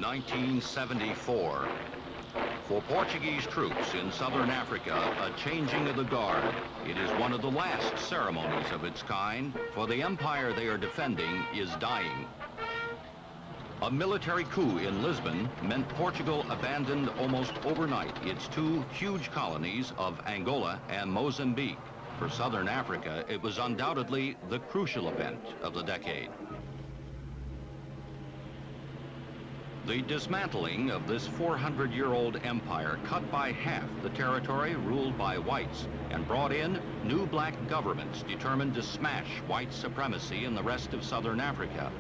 1974. For Portuguese troops in southern Africa, a changing of the guard. It is one of the last ceremonies of its kind, for the empire they are defending is dying. A military coup in Lisbon meant Portugal abandoned almost overnight its two huge colonies of Angola and Mozambique. For southern Africa, it was undoubtedly the crucial event of the decade. The dismantling of this 400-year-old empire cut by half the territory ruled by whites and brought in new black governments determined to smash white supremacy in the rest of southern Africa.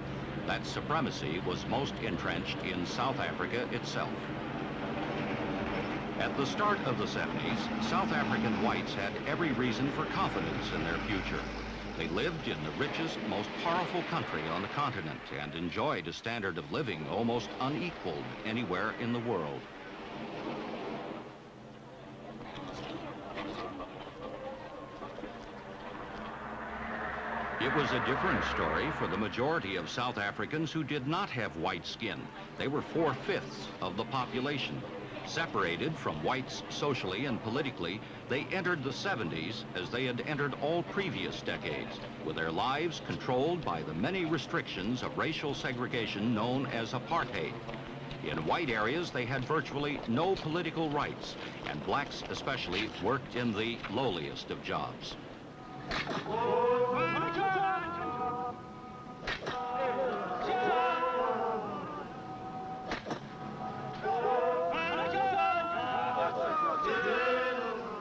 That supremacy was most entrenched in South Africa itself. At the start of the 70s, South African whites had every reason for confidence in their future. They lived in the richest, most powerful country on the continent and enjoyed a standard of living almost unequaled anywhere in the world. It was a different story for the majority of South Africans who did not have white skin. They were 4/5 of the population. Separated from whites socially and politically, they entered the 70s as they had entered all previous decades, with their lives controlled by the many restrictions of racial segregation known as apartheid. In white areas, they had virtually no political rights, and blacks especially worked in the lowliest of jobs.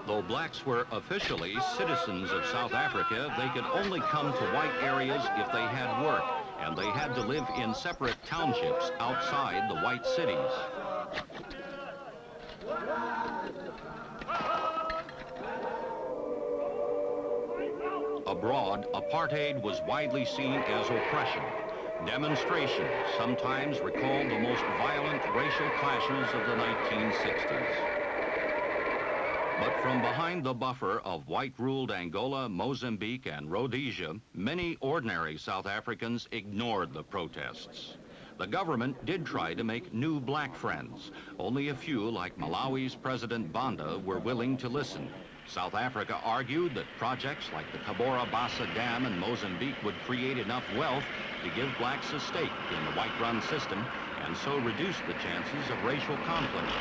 Though blacks were officially citizens of South Africa, they could only come to white areas if they had work, and they had to live in separate townships outside the white cities. Abroad, apartheid was widely seen as oppression. Demonstrations sometimes recalled the most violent racial clashes of the 1960s. But from behind the buffer of white-ruled Angola, Mozambique, and Rhodesia, many ordinary South Africans ignored the protests. The government did try to make new black friends. Only a few, like Malawi's President Banda, were willing to listen. South Africa argued that projects like the Cabora Bassa Dam in Mozambique would create enough wealth to give blacks a stake in the white-run system and so reduce the chances of racial conflict.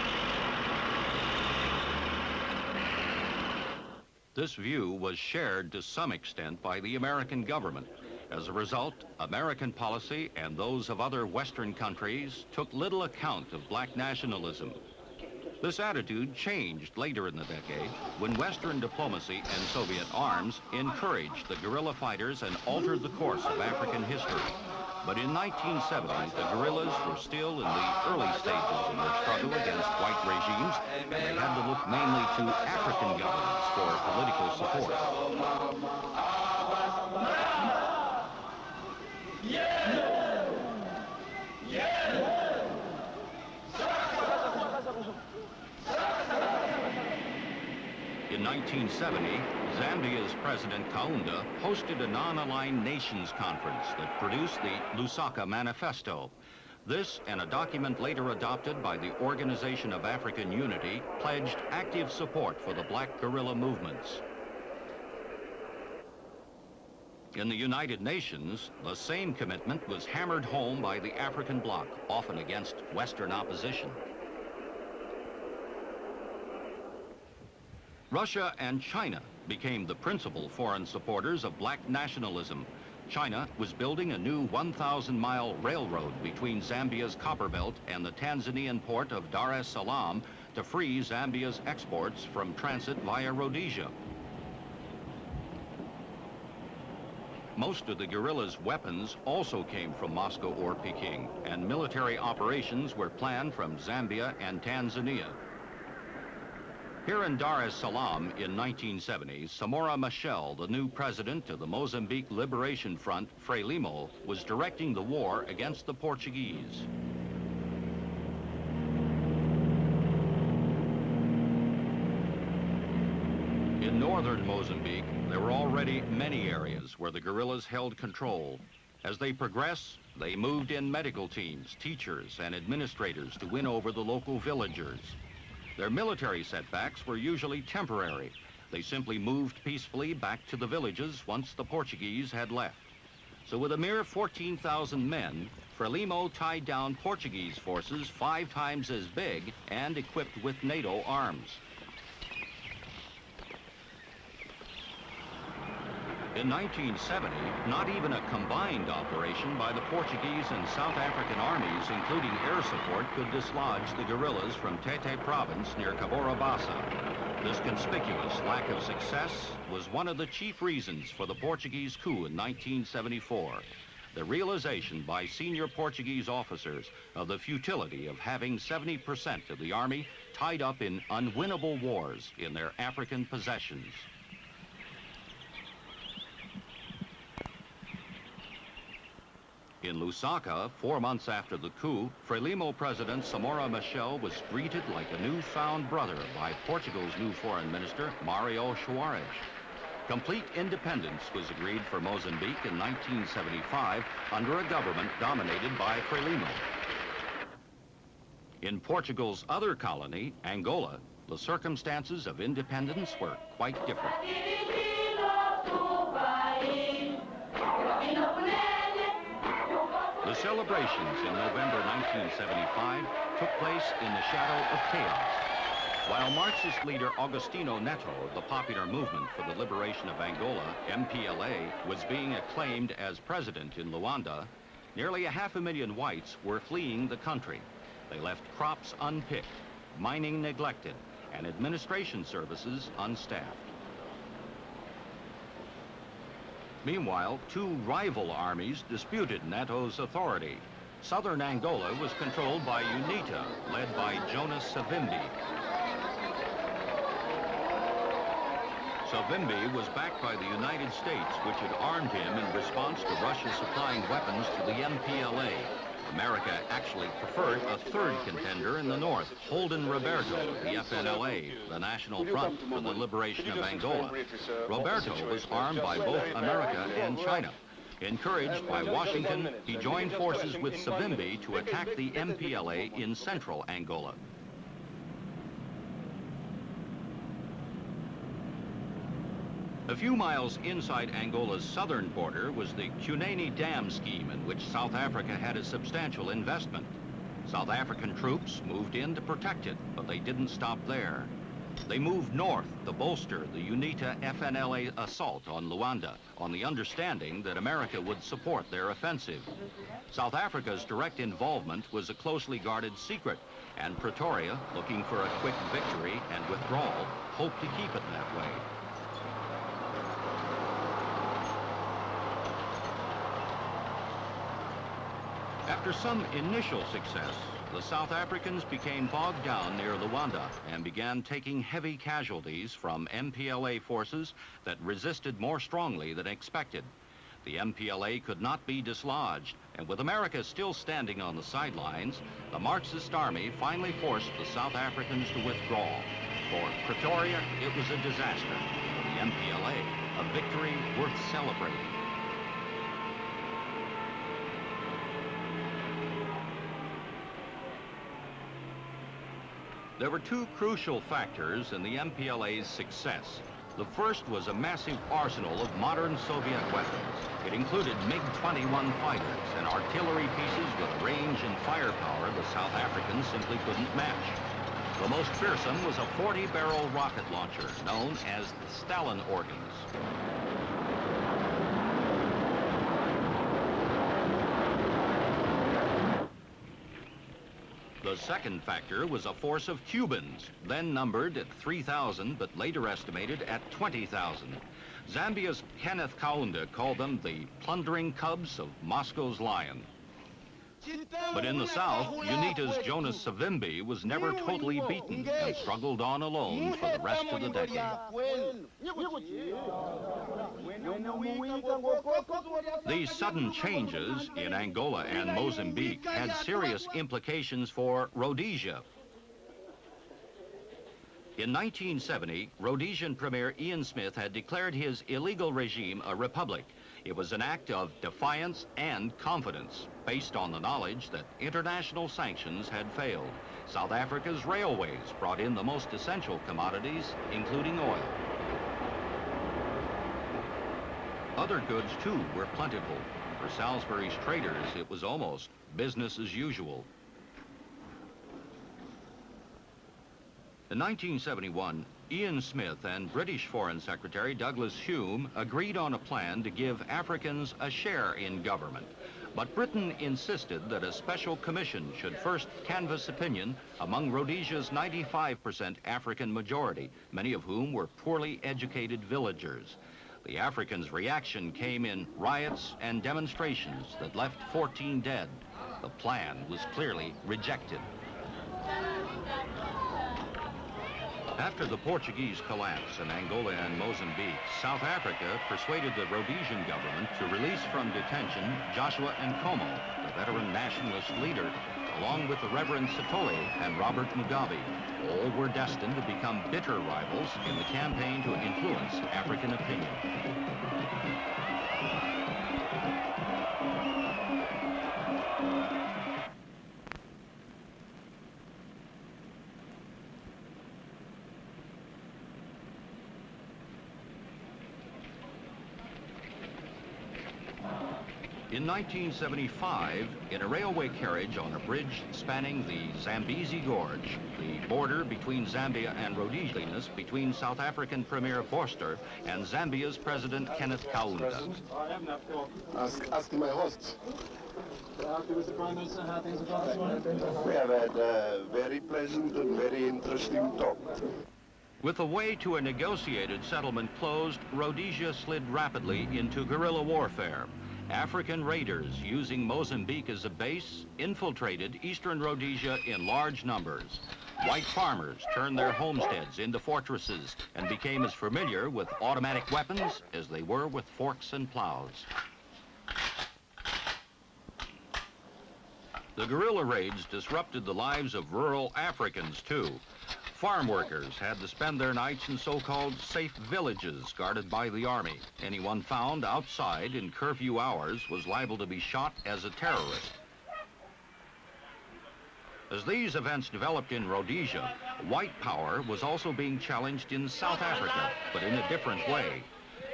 This view was shared to some extent by the American government. As a result, American policy and those of other Western countries took little account of black nationalism. This attitude changed later in the decade when Western diplomacy and Soviet arms encouraged the guerrilla fighters and altered the course of African history. But in 1970, the guerrillas were still in the early stages of their struggle against white regimes, and they had to look mainly to African governments for political support. In 1970, Zambia's President Kaunda hosted a non-aligned nations conference that produced the Lusaka Manifesto. This, and a document later adopted by the Organization of African Unity, pledged active support for the black guerrilla movements. In the United Nations, the same commitment was hammered home by the African bloc, often against Western opposition. Russia and China became the principal foreign supporters of black nationalism. China was building a new 1,000-mile railroad between Zambia's Copperbelt and the Tanzanian port of Dar es Salaam to free Zambia's exports from transit via Rhodesia. Most of the guerrillas' weapons also came from Moscow or Peking, and military operations were planned from Zambia and Tanzania. Here in Dar es Salaam in 1970, Samora Machel, the new president of the Mozambique Liberation Front, Frelimo, was directing the war against the Portuguese. In northern Mozambique, there were already many areas where the guerrillas held control. As they progressed, They moved in medical teams, teachers, and administrators to win over the local villagers. Their military setbacks were usually temporary. They simply moved peacefully back to the villages once the Portuguese had left. So with a mere 14,000 men, Frelimo tied down Portuguese forces 5 times as big and equipped with NATO arms. In 1970, not even a combined operation by the Portuguese and South African armies, including air support, could dislodge the guerrillas from Tete province near Cabora Bassa. This conspicuous lack of success was one of the chief reasons for the Portuguese coup in 1974. The realization by senior Portuguese officers of the futility of having 70% of the army tied up in unwinnable wars in their African possessions. In Lusaka, 4 months after the coup, Frelimo President Samora Machel was greeted like a newfound brother by Portugal's new foreign minister, Mário Soares. Complete independence was agreed for Mozambique in 1975 under a government dominated by Frelimo. In Portugal's other colony, Angola, the circumstances of independence were quite different. The celebrations in November 1975 took place in the shadow of chaos. While Marxist leader Agostinho Neto of the Popular Movement for the Liberation of Angola, MPLA, was being acclaimed as president in Luanda, nearly 500,000 whites were fleeing the country. They left crops unpicked, mining neglected, and administration services unstaffed. Meanwhile, 2 rival armies disputed Neto's authority. Southern Angola was controlled by UNITA, led by Jonas Savimbi. Savimbi was backed by the United States, which had armed him in response to Russia supplying weapons to the MPLA. America actually preferred a third contender in the north, Holden Roberto, the FNLA, the National Front for the Liberation of Angola. Roberto was armed by both America and China. Encouraged by Washington, he joined forces with Savimbi to attack the MPLA in central Angola. A few miles inside Angola's southern border was the Cunene Dam scheme, in which South Africa had a substantial investment. South African troops moved in to protect it, but they didn't stop there. They moved north to bolster the UNITA FNLA assault on Luanda, on the understanding that America would support their offensive. South Africa's direct involvement was a closely guarded secret, and Pretoria, looking for a quick victory and withdrawal, hoped to keep it that way. After some initial success, the South Africans became bogged down near Luanda and began taking heavy casualties from MPLA forces that resisted more strongly than expected. The MPLA could not be dislodged, and with America still standing on the sidelines, the Marxist army finally forced the South Africans to withdraw. For Pretoria, it was a disaster. For the MPLA, a victory worth celebrating. There were 2 crucial factors in the MPLA's success. The first was a massive arsenal of modern Soviet weapons. It included MiG-21 fighters and artillery pieces with a range and firepower the South Africans simply couldn't match. The most fearsome was a 40-barrel rocket launcher known as the Stalin organs. The second factor was a force of Cubans, then numbered at 3,000, but later estimated at 20,000. Zambia's Kenneth Kaunda called them the plundering cubs of Moscow's lion. But in the south, UNITA's Jonas Savimbi was never totally beaten and struggled on alone for the rest of the decade. These sudden changes in Angola and Mozambique had serious implications for Rhodesia. In 1970, Rhodesian Premier Ian Smith had declared his illegal regime a republic. It was an act of defiance and confidence based on the knowledge that international sanctions had failed. South Africa's railways brought in the most essential commodities, including oil. Other goods, too, were plentiful. For Salisbury's traders, it was almost business as usual. In 1971, Ian Smith and British Foreign Secretary Douglas Hume agreed on a plan to give Africans a share in government. But Britain insisted that a special commission should first canvass opinion among Rhodesia's 95% African majority, many of whom were poorly educated villagers. The Africans' reaction came in riots and demonstrations that left 14 dead. The plan was clearly rejected. After the Portuguese collapse in Angola and Mozambique, South Africa persuaded the Rhodesian government to release from detention Joshua Nkomo, the veteran nationalist leader, along with the Reverend Sithole and Robert Mugabe. All were destined to become bitter rivals in the campaign to influence African opinion. In 1975, in a railway carriage on a bridge spanning the Zambezi Gorge, the border between Zambia and Rhodesia, between South African Premier Vorster and Zambia's President Kenneth Kaunda. Ask my host. Mr. Prime Minister, how things have gone this morning? We have had a very pleasant and very interesting talk. With the way to a negotiated settlement closed, Rhodesia slid rapidly into guerrilla warfare. African raiders using Mozambique as a base infiltrated eastern Rhodesia in large numbers. White farmers turned their homesteads into fortresses and became as familiar with automatic weapons as they were with forks and plows. The guerrilla raids disrupted the lives of rural Africans, too. Farm workers had to spend their nights in so-called safe villages guarded by the army. Anyone found outside in curfew hours was liable to be shot as a terrorist. As these events developed in Rhodesia, white power was also being challenged in South Africa, but in a different way.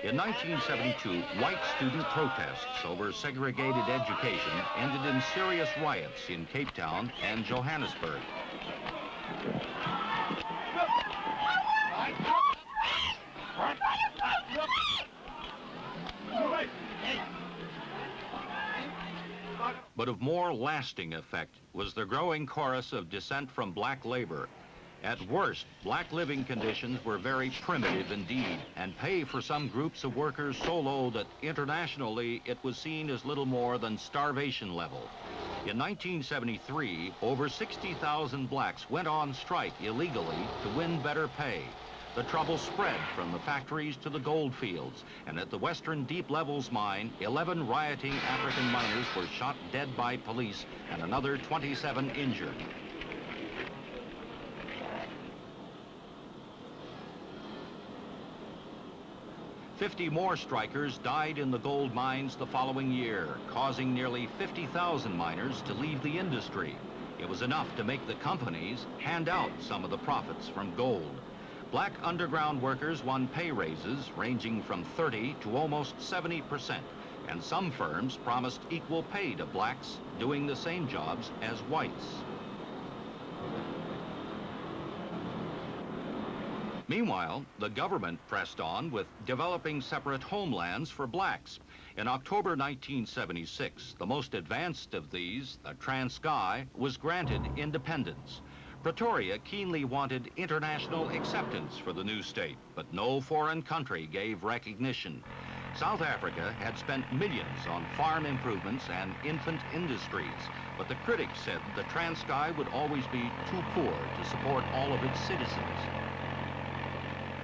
In 1972, white student protests over segregated education ended in serious riots in Cape Town and Johannesburg. But of more lasting effect was the growing chorus of dissent from black labor. At worst, black living conditions were very primitive indeed, and pay for some groups of workers so low that internationally it was seen as little more than starvation level. In 1973, over 60,000 blacks went on strike illegally to win better pay. The trouble spread from the factories to the gold fields, and at the Western Deep Levels mine, 11 rioting African miners were shot dead by police and another 27 injured. "50 more strikers died in the gold mines the following year, causing nearly 50,000 miners to leave the industry. It was enough to make the companies hand out some of the profits from gold. Black underground workers won pay raises ranging from 30 to almost 70%, and some firms promised equal pay to blacks doing the same jobs as whites. Meanwhile, the government pressed on with developing separate homelands for blacks. In October 1976, the most advanced of these, the Transkei, was granted independence. Pretoria keenly wanted international acceptance for the new state, but no foreign country gave recognition. South Africa had spent millions on farm improvements and infant industries, but the critics said the Transkei would always be too poor to support all of its citizens.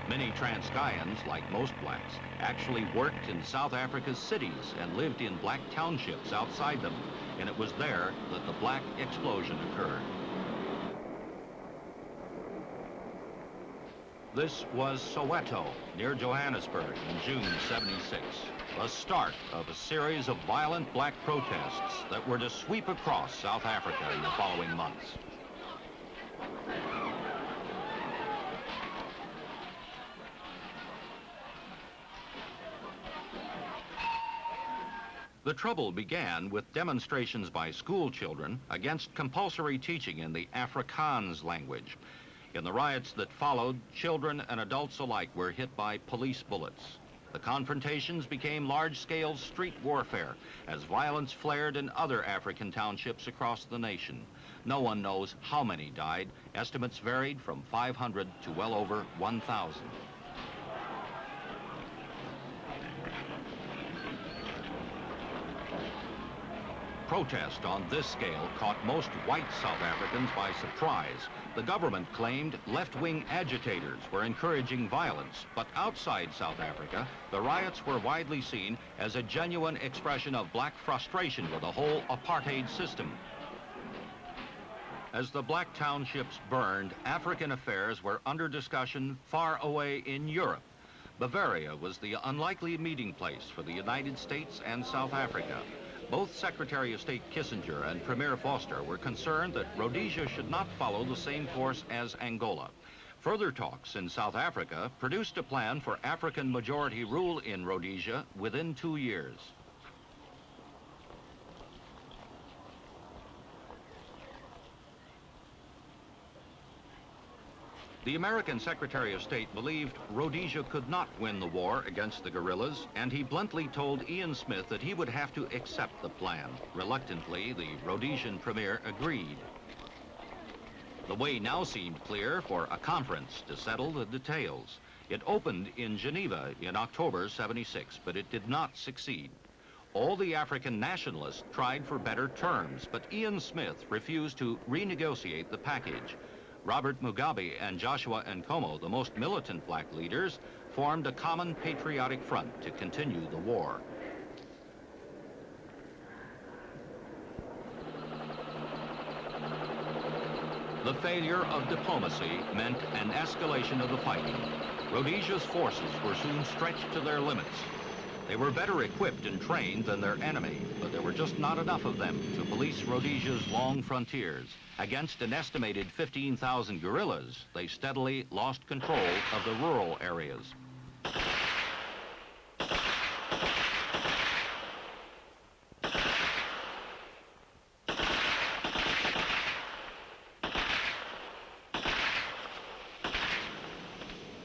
Many Transkeians, like most blacks, actually worked in South Africa's cities and lived in black townships outside them, and it was there that the black explosion occurred. This was Soweto, near Johannesburg, in June '76, the start of a series of violent black protests that were to sweep across South Africa in the following months. The trouble began with demonstrations by school children against compulsory teaching in the Afrikaans language. In the riots that followed, children and adults alike were hit by police bullets. The confrontations became large-scale street warfare as violence flared in other African townships across the nation. No one knows how many died. Estimates varied from 500 to well over 1,000. Protest on this scale caught most white South Africans by surprise. The government claimed left-wing agitators were encouraging violence, but outside South Africa, the riots were widely seen as a genuine expression of black frustration with the whole apartheid system. As the black townships burned, African affairs were under discussion far away in Europe. Bavaria was the unlikely meeting place for the United States and South Africa. Both Secretary of State Kissinger and Premier Vorster were concerned that Rhodesia should not follow the same course as Angola. Further talks in South Africa produced a plan for African majority rule in Rhodesia within 2 years. The American Secretary of State believed Rhodesia could not win the war against the guerrillas, and he bluntly told Ian Smith that he would have to accept the plan. Reluctantly, the Rhodesian premier agreed. The way now seemed clear for a conference to settle the details. It opened in Geneva in October '76, but it did not succeed. All the African nationalists tried for better terms, but Ian Smith refused to renegotiate the package. Robert Mugabe and Joshua Nkomo, the most militant black leaders, formed a common patriotic front to continue the war. The failure of diplomacy meant an escalation of the fighting. Rhodesia's forces were soon stretched to their limits. They were better equipped and trained than their enemy, but there were just not enough of them to police Rhodesia's long frontiers. Against an estimated 15,000 guerrillas, they steadily lost control of the rural areas.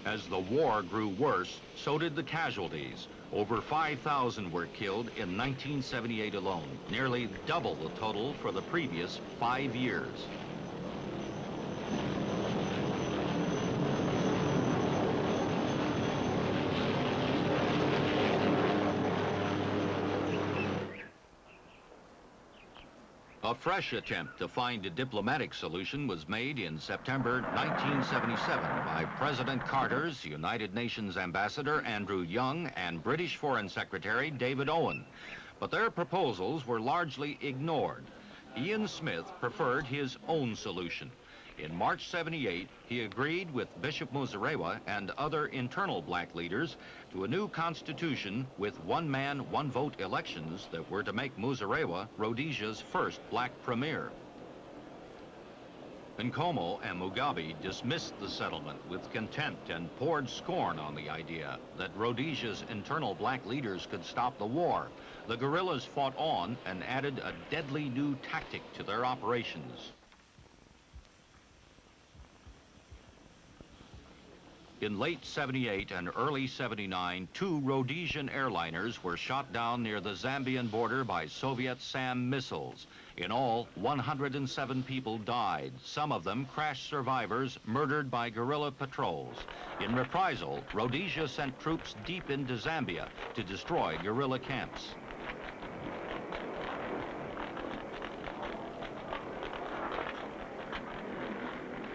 As the war grew worse, so did the casualties. Over 5,000 were killed in 1978 alone, nearly double the total for the previous 5 years. A fresh attempt to find a diplomatic solution was made in September 1977 by President Carter's United Nations Ambassador Andrew Young and British Foreign Secretary David Owen. But their proposals were largely ignored. Ian Smith preferred his own solution. In March '78, he agreed with Bishop Muzorewa and other internal black leaders to a new constitution with one-man, one-vote elections that were to make Muzorewa Rhodesia's first black premier. Nkomo and Mugabe dismissed the settlement with contempt and poured scorn on the idea that Rhodesia's internal black leaders could stop the war. The guerrillas fought on and added a deadly new tactic to their operations. In late '78 and early '79, 2 Rhodesian airliners were shot down near the Zambian border by Soviet SAM missiles. In all, 107 people died, some of them crash survivors murdered by guerrilla patrols. In reprisal, Rhodesia sent troops deep into Zambia to destroy guerrilla camps.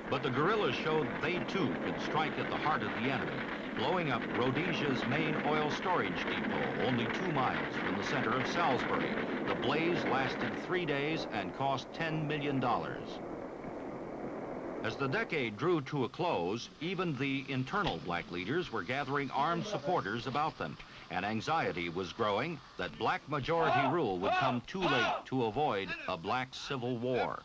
But the guerrillas showed they too could strike at the heart of the enemy, blowing up Rhodesia's main oil storage depot only 2 miles from the center of Salisbury. The blaze lasted 3 days and cost $10 million. As the decade drew to a close, even the internal black leaders were gathering armed supporters about them, and anxiety was growing that black majority rule would come too late to avoid a black civil war.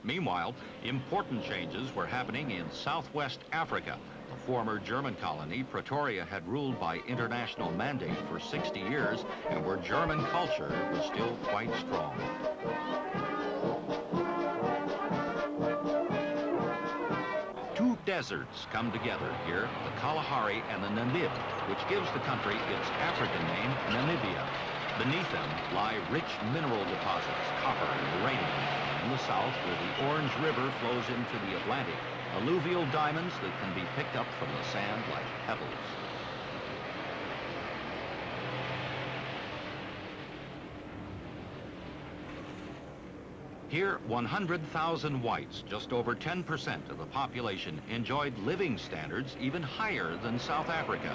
Meanwhile, important changes were happening in Southwest Africa. The former German colony, Pretoria, had ruled by international mandate for 60 years, and where German culture was still quite strong. Two deserts come together here, the Kalahari and the Namib, which gives the country its African name, Namibia. Beneath them lie rich mineral deposits, copper and uranium. In the south, where the Orange River flows into the Atlantic, alluvial diamonds that can be picked up from the sand like pebbles. Here, 100,000 whites, just over 10% of the population, enjoyed living standards even higher than South Africa.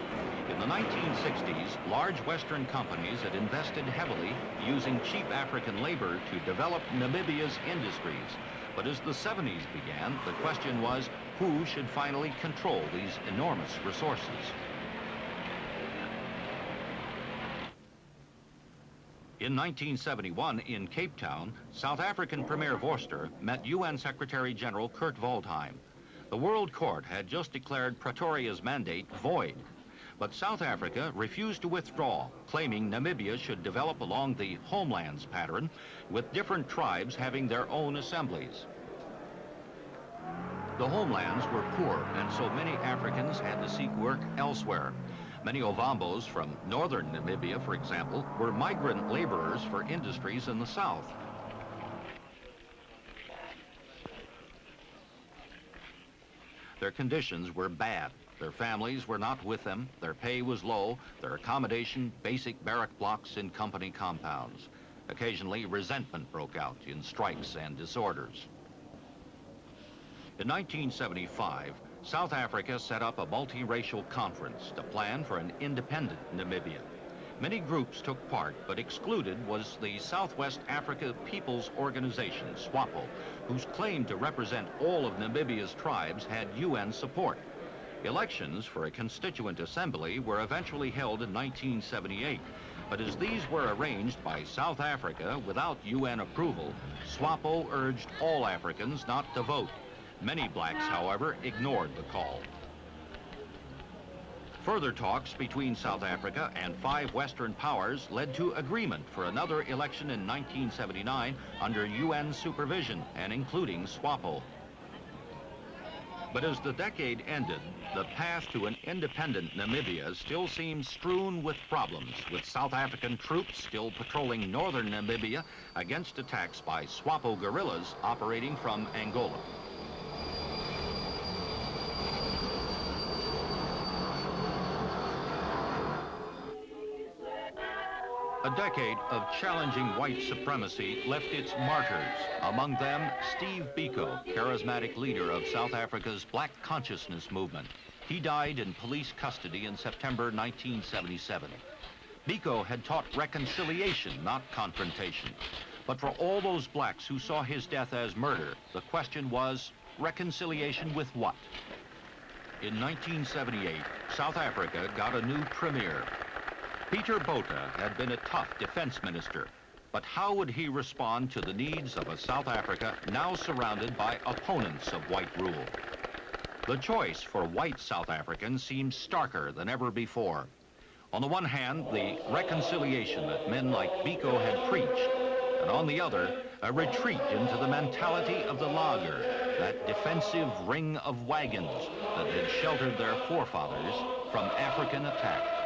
In the 1960s, large Western companies had invested heavily using cheap African labor to develop Namibia's industries. But as the 70s began, the question was, who should finally control these enormous resources? In 1971, in Cape Town, South African Premier Vorster met UN Secretary General Kurt Waldheim. The World Court had just declared Pretoria's mandate void, but South Africa refused to withdraw, claiming Namibia should develop along the homelands pattern, with different tribes having their own assemblies. The homelands were poor, and so many Africans had to seek work elsewhere. Many Ovambos from northern Namibia, for example, were migrant laborers for industries in the south. Their conditions were bad. Their families were not with them, their pay was low, their accommodation basic barrack blocks in company compounds. Occasionally, resentment broke out in strikes and disorders. In 1975, South Africa set up a multiracial conference to plan for an independent Namibia. Many groups took part, but excluded was the Southwest Africa People's Organization, SWAPO, whose claim to represent all of Namibia's tribes had UN support. Elections for a constituent assembly were eventually held in 1978, but as these were arranged by South Africa without UN approval, SWAPO urged all Africans not to vote. Many blacks, however, ignored the call. Further talks between South Africa and 5 Western powers led to agreement for another election in 1979 under UN supervision and including SWAPO. But as the decade ended, the path to an independent Namibia still seems strewn with problems, with South African troops still patrolling northern Namibia against attacks by SWAPO guerrillas operating from Angola. A decade of challenging white supremacy left its martyrs, among them Steve Biko, charismatic leader of South Africa's Black Consciousness movement. He died in police custody in September 1977. Biko had taught reconciliation, not confrontation. But for all those blacks who saw his death as murder, the question was, reconciliation with what? In 1978, South Africa got a new premier. Peter Botha had been a tough defense minister, but how would he respond to the needs of a South Africa now surrounded by opponents of white rule? The choice for white South Africans seemed starker than ever before. On the one hand, the reconciliation that men like Biko had preached, and on the other, a retreat into the mentality of the lager, that defensive ring of wagons that had sheltered their forefathers from African attack.